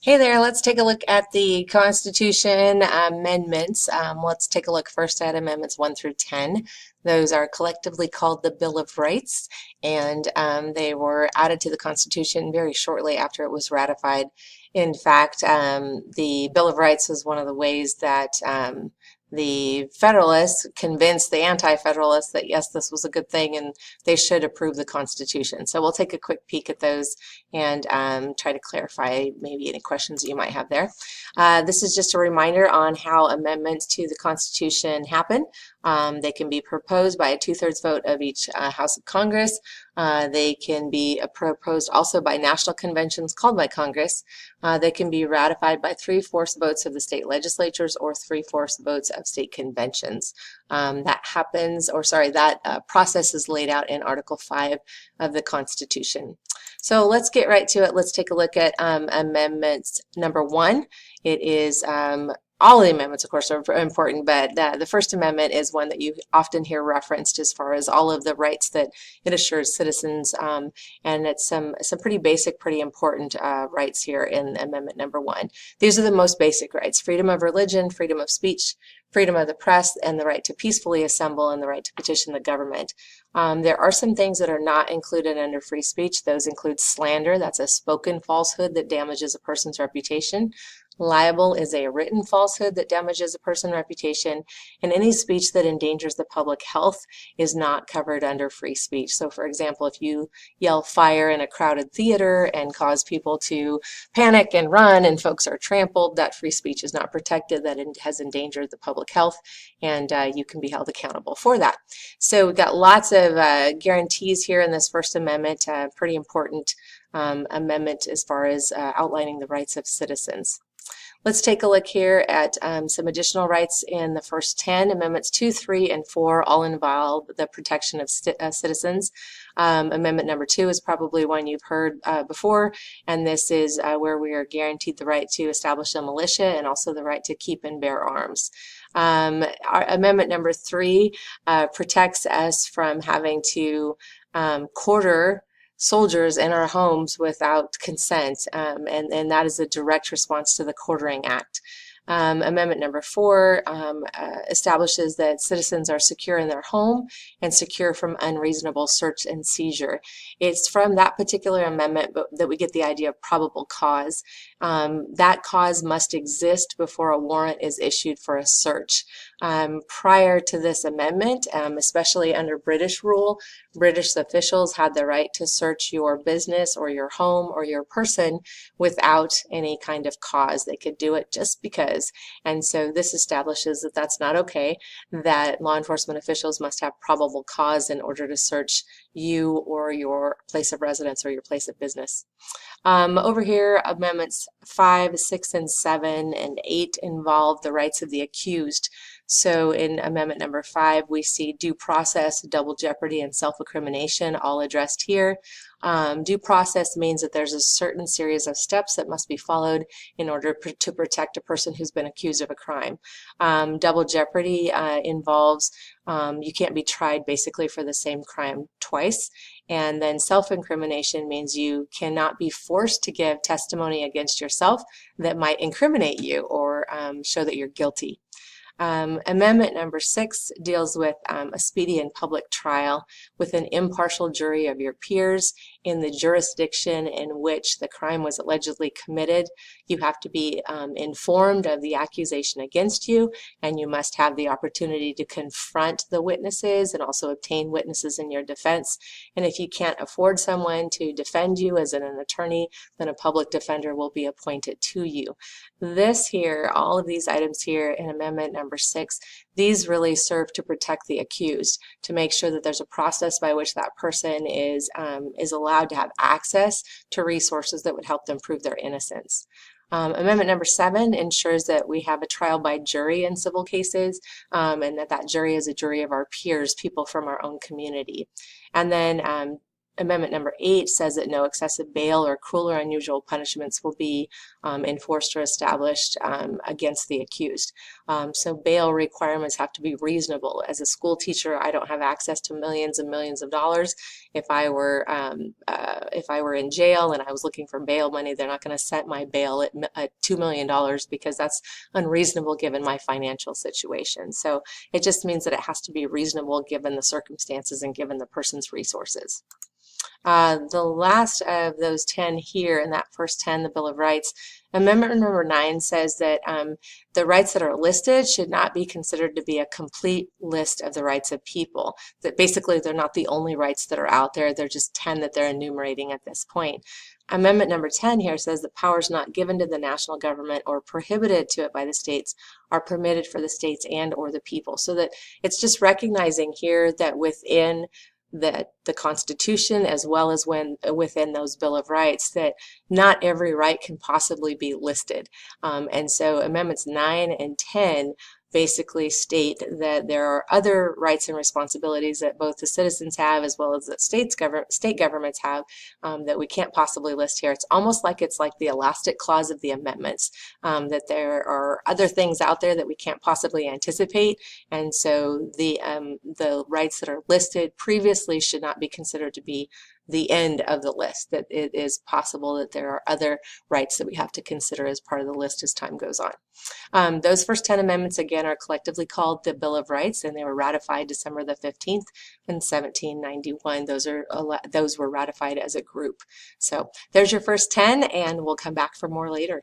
Hey there, let's take a look at the Constitution amendments. Let's take a look first at Amendments 1 through 10. Those are collectively called the Bill of Rights, and they were added to the Constitution very shortly after it was ratified. In fact, the Bill of Rights was one of the ways that the Federalists convinced the Anti-Federalists that yes, this was a good thing and they should approve the Constitution. So we'll take a quick peek at those and try to clarify maybe any questions that you might have there. This is just a reminder on how amendments to the Constitution happen. They can be proposed by a 2/3 vote of each House of Congress. They can be proposed also by national conventions called by Congress. They can be ratified by 3/4 votes of the state legislatures or 3/4 votes of state conventions. That process is laid out in Article 5 of the Constitution. So let's get right to it. Let's take a look at amendments number 1. It is all the amendments, of course, are important, but the First Amendment is one that you often hear referenced as far as all of the rights that it assures citizens, and it's some pretty basic, pretty important rights here in Amendment number 1. These are the most basic rights: freedom of religion, freedom of speech, freedom of the press, and the right to peacefully assemble, and the right to petition the government. There are some things that are not included under free speech. Those include slander. That's a spoken falsehood that damages a person's reputation. Libel is a written falsehood that damages a person's reputation, and any speech that endangers the public health is not covered under free speech. So for example, if you yell fire in a crowded theater and cause people to panic and run and folks are trampled, that free speech is not protected. That has endangered the public health, and you can be held accountable for that. So we've got lots of guarantees here in this First Amendment, pretty important amendment as far as outlining the rights of citizens. Let's take a look here at some additional rights in the first 10. Amendments 2, 3, and 4 all involve the protection of citizens. Amendment number 2 is probably one you've heard before, and this is where we are guaranteed the right to establish a militia and also the right to keep and bear arms. Amendment number 3 protects us from having to quarter soldiers in our homes without consent, and that is a direct response to the Quartering Act. Amendment number 4 establishes that citizens are secure in their home and secure from unreasonable search and seizure. It's from that particular amendment that we get the idea of probable cause. That cause must exist before a warrant is issued for a search. Prior to this amendment, especially under British rule, British officials had the right to search your business or your home or your person without any kind of cause. They could do it just because. And so this establishes that that's not okay, that law enforcement officials must have probable cause in order to search you or your place of residence or your place of business. Over here, Amendments 5, 6, and 7, and 8 involve the rights of the accused. So in Amendment number 5, we see due process, double jeopardy, and self-incrimination all addressed here. Due process means that there's a certain series of steps that must be followed in order to protect a person who's been accused of a crime. Double jeopardy involves you can't be tried basically for the same crime twice. And then self-incrimination means you cannot be forced to give testimony against yourself that might incriminate you or show that you're guilty. Amendment number 6 deals with a speedy and public trial with an impartial jury of your peers in the jurisdiction in which the crime was allegedly committed. You have to be informed of the accusation against you, and you must have the opportunity to confront the witnesses and also obtain witnesses in your defense. And if you can't afford someone to defend you as an attorney, then a public defender will be appointed to you. This here, all of these items here in Amendment number 6, these really serve to protect the accused, to make sure that there's a process by which that person is allowed to have access to resources that would help them prove their innocence. Amendment number 7 ensures that we have a trial by jury in civil cases, and that jury is a jury of our peers, people from our own community. And then Amendment number 8 says that no excessive bail or cruel or unusual punishments will be enforced or established against the accused. So bail requirements have to be reasonable. As a school teacher, I don't have access to millions and millions of dollars. If I were in jail and I was looking for bail money, they're not going to set my bail at $2 million because that's unreasonable given my financial situation. So it just means that it has to be reasonable given the circumstances and given the person's resources. The last of those 10 here, in that first 10, the Bill of Rights, Amendment number 9 says that the rights that are listed should not be considered to be a complete list of the rights of people. That basically they're not the only rights that are out there, they're just 10 that they're enumerating at this point. Amendment number 10 here says that powers not given to the national government or prohibited to it by the states are permitted for the states and or the people. So that it's just recognizing here that within the Constitution, as well as within those Bill of Rights, that not every right can possibly be listed. And so Amendments 9 and 10 basically state that there are other rights and responsibilities that both the citizens have as well as that state governments have that we can't possibly list here. It's almost like it's like the elastic clause of the amendments, that there are other things out there that we can't possibly anticipate, and so the rights that are listed previously should not be considered to be the end of the list, that it is possible that there are other rights that we have to consider as part of the list as time goes on. Those first 10 amendments, again, are collectively called the Bill of Rights, and they were ratified December the 15th in 1791. Those were ratified as a group. So there's your first 10, and we'll come back for more later.